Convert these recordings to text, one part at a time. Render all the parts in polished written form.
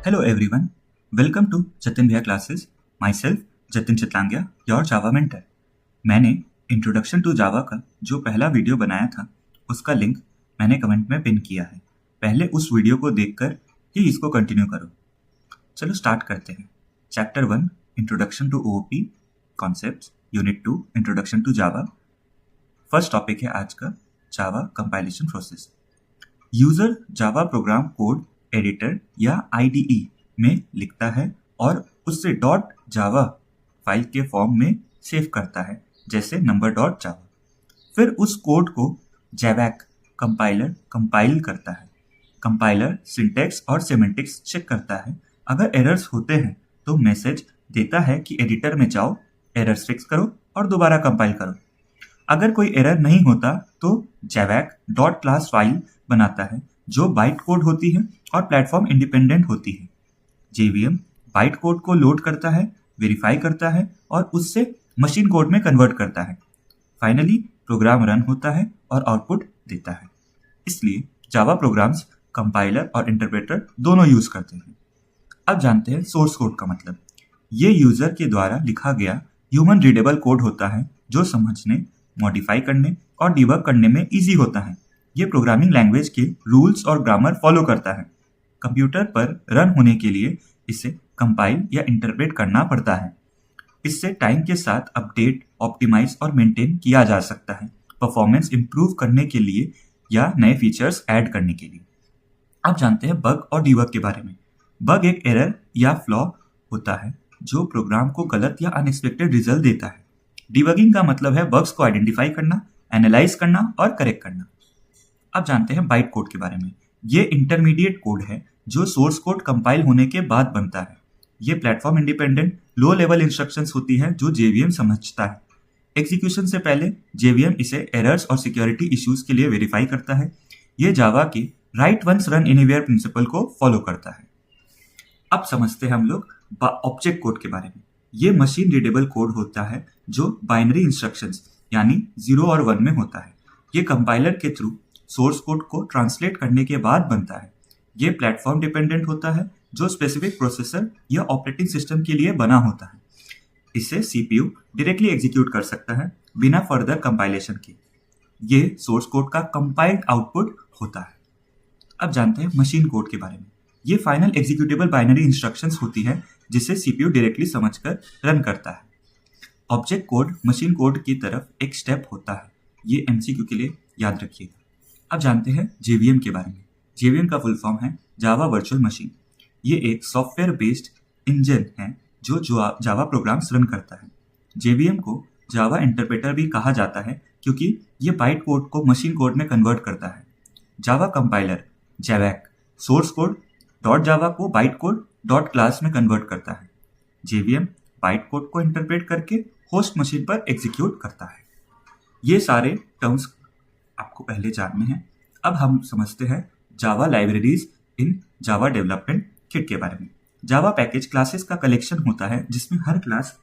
Hello everyone, welcome to Jatin Bhaiya classes. Myself Jatin Chitlangia, your Java mentor. मैंने introduction to जावा का जो पहला video बनाया था उसका लिंक मैंने कमेंट में पिन किया है। पहले उस वीडियो को देखकर ही इसको कंटिन्यू करो। चलो स्टार्ट करते हैं। Chapter 1 introduction to OOP concepts, unit 2 introduction to Java. First topic है आज का Java compilation process. User Java program code editor या IDE में लिखता है और उससे डॉट जावा फाइल के फॉर्म में सेव करता है, जैसे नंबर डॉट जावा। फिर उस कोड को जैवैक कंपाइलर कंपाइल करता है। कंपाइलर सिंटैक्स और सिमेंटिक्स चेक करता है। अगर एरर्स होते हैं तो मैसेज देता है कि एडिटर में जाओ, एरर्स फिक्स करो और दोबारा कंपाइल करो। अगर कोई एरर नहीं होता तो जैवैक डॉट क्लास फाइल बनाता है जो बाइट कोड होती है और प्लेटफॉर्म इंडिपेंडेंट होती है। JVM बाइट कोड को लोड करता है, वेरीफाई करता है और उससे मशीन कोड में कन्वर्ट करता है। फाइनली प्रोग्राम रन होता है और आउटपुट देता है। इसलिए जावा प्रोग्राम्स कंपाइलर और इंटरप्रेटर दोनों यूज करते हैं। अब जानते हैं सोर्स कोड का मतलब। ये यूजर के द्वारा लिखा गया ह्यूमन रीडेबल कोड होता है जो समझने, मॉडिफाई करने और डिबग करने में इजी होता है। ये प्रोग्रामिंग लैंग्वेज के रूल्स और ग्रामर फॉलो करता है। कंप्यूटर पर रन होने के लिए इसे कंपाइल या इंटरप्रेट करना पड़ता है। इससे टाइम के साथ अपडेट, ऑप्टिमाइज और मेंटेन किया जा सकता है, परफॉर्मेंस इंप्रूव करने के लिए या नए फीचर्स ऐड करने के लिए। अब जानते हैं बग और डिबग के बारे में। बग एक एरर या फ्लॉ होता है जो प्रोग्राम को गलत या अनएक्सपेक्टेड रिजल्ट देता है। डिबगिंग का मतलब है बग्स को आइडेंटिफाई करना, एनालाइज करना और करेक्ट करना। अब जानते हैं बाइट कोड के बारे में। ये इंटरमीडिएट कोड है जो सोर्स कोड कंपाइल होने के बाद बनता है। ये platform independent low level instructions होती है जो JVM समझता है। एग्जीक्यूशन से पहले JVM इसे एरर्स और सिक्योरिटी इश्यूज के लिए वेरीफाई करता है। ये जावा की write once run anywhere principle को फॉलो करता है। अब समझते हैं हम लोग ऑब्जेक्ट कोड के बारे में। ये मशीन रीडेबल कोड होता है जो बाइनरी इंस्ट्रक्शंस यानी 0 और 1 में होता है। ये कंपाइलर के थ्रू सोर्स कोड को ट्रांसलेट करने के बाद बनता है। ये प्लेटफॉर्म डिपेंडेंट होता है जो स्पेसिफिक प्रोसेसर या ऑपरेटिंग सिस्टम के लिए बना होता है। इसे CPU डायरेक्टली एग्जीक्यूट कर सकता है बिना फर्दर कंपाइलेशन के। ये सोर्स कोड का कंपाइल्ड आउटपुट होता है। अब जानते हैं मशीन कोड के बारे में। ये फाइनल एग्जीक्यूटेबल बाइनरी इंस्ट्रक्शंस होती है जिसे CPU डायरेक्टली समझकर रन करता है। ऑब्जेक्ट कोड मशीन कोड की तरफ एक स्टेप होता है। ये MCQ के लिए याद रखिएगा। अब जानते हैं JVM के बारे में। JVM का फुल फॉर्म है जावा वर्चुअल मशीन। ये एक सॉफ्टवेयर बेस्ड इंजन है जो जावा प्रोग्राम्स रन करता है। JVM को जावा इंटरप्रेटर भी कहा जाता है क्योंकि ये बाइट कोड को मशीन कोड में कन्वर्ट करता है। Java compiler javac source code dot Java को बाइट कोड डॉट क्लास में कन्वर्ट करता है। JVM बाइट कोड को इंटरप्रेट करके होस्ट मशीन पर एग्जीक्यूट करता है। ये सारे टर्म्स आपको पहले जानने हैं। अब हम समझते हैं जावा लाइब्रेरीज इन जावा डेवलपमेंट किट के बारे में। जावा पैकेज क्लासेस का कलेक्शन होता है जिसमें हर क्लास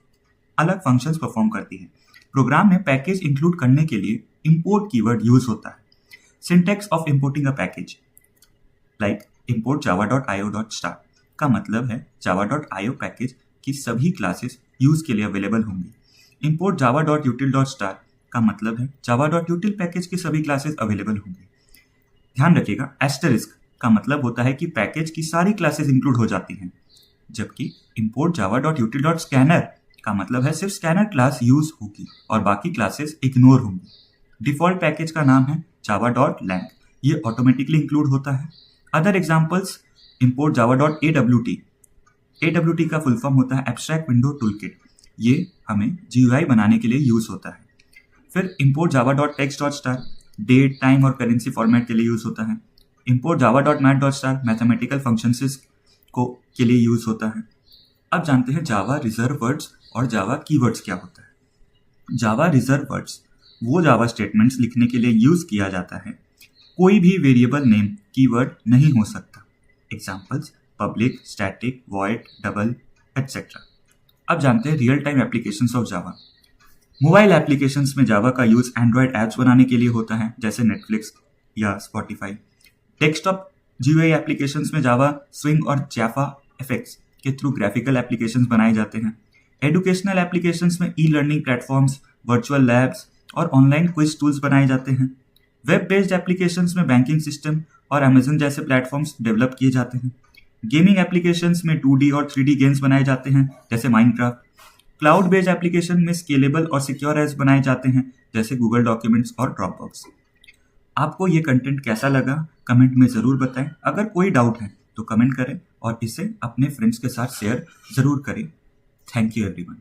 अलग फंक्शंस परफॉर्म करती है। प्रोग्राम में पैकेज इंक्लूड करने के लिए इंपोर्ट कीवर्ड यूज होता है। Syntax of importing a package like import java.io.star का मतलब है java.io पैकेज की सभी क्लासेस यूज के लिए अवेलेबल होंगी। import java.util.star का मतलब है java.util पैकेज की सभी क्लासेस अवेलेबल होंगी। ध्यान रखिएगा, एस्टरिस्क का मतलब होता है कि पैकेज की सारी क्लासेस इंक्लूड हो जाती हैं, जबकि import java.util.scanner का मतलब है सिर्फ स्कैनर क्लास यूज होगी और बाकी क्लासेस इग्नोर होंगी। डिफॉल्ट पैकेज का नाम है java.lang, ये ऑटोमेटिकली इंक्लूड होता है। Other examples import java.awt। AWT का फुल फॉर्म होता है एब्स्ट्रैक्ट विंडो टूलकिट, ये हमें GUI बनाने के लिए यूज होता है। फिर import java.text.star डेट, टाइम और करेंसी फॉर्मेट के लिए यूज होता है। import java.mat.star मैथमेटिकल फंक्शंस के लिए यूज होता है। अब जानते हैं जावा रिजर्व वर्ड्स और जावा कीवर्ड्स क्या होता है। जावा रिजर्व वर्ड्स वो जावा स्टेटमेंट्स लिखने के लिए यूज किया जाता है। कोई भी वेरिएबल नेम कीवर्ड नहीं हो सकता। Examples public, static, void, double etcetera. अब जानते हैं real time applications of Java. Mobile applications में जावा का यूज एंड्रॉयड ऐप्स बनाने के लिए होता है जैसे नेटफ्लिक्स या स्पॉटिफाई। डेस्कटॉप GUI एप्लीकेशंस में जावा स्विंग और जैफा इफेक्ट्स के थ्रू ग्राफिकल एप्लीकेशंस बनाए जाते हैं। एजुकेशनल एप्लीकेशंस में e learning platforms, virtual labs और ऑनलाइन क्विज टूल्स बनाए जाते हैं। वेब बेस्ड एप्लीकेशंस में बैंकिंग सिस्टम और अमेजन जैसे प्लेटफॉर्म्स डेवलप किए जाते हैं। गेमिंग एप्लीकेशंस में 2D और 3D गेम्स बनाए जाते हैं जैसे माइनक्राफ्ट। क्लाउड बेस्ड एप्लीकेशन में स्केलेबल और सिक्योर ऐप्स बनाए जाते हैं जैसे गूगल डॉक्यूमेंट्स और ड्रॉपबॉक्स। आपको ये कंटेंट कैसा लगा कमेंट में ज़रूर बताएं। अगर कोई डाउट है तो कमेंट करें और इसे अपने फ्रेंड्स के साथ शेयर ज़रूर करें। Thank you everyone.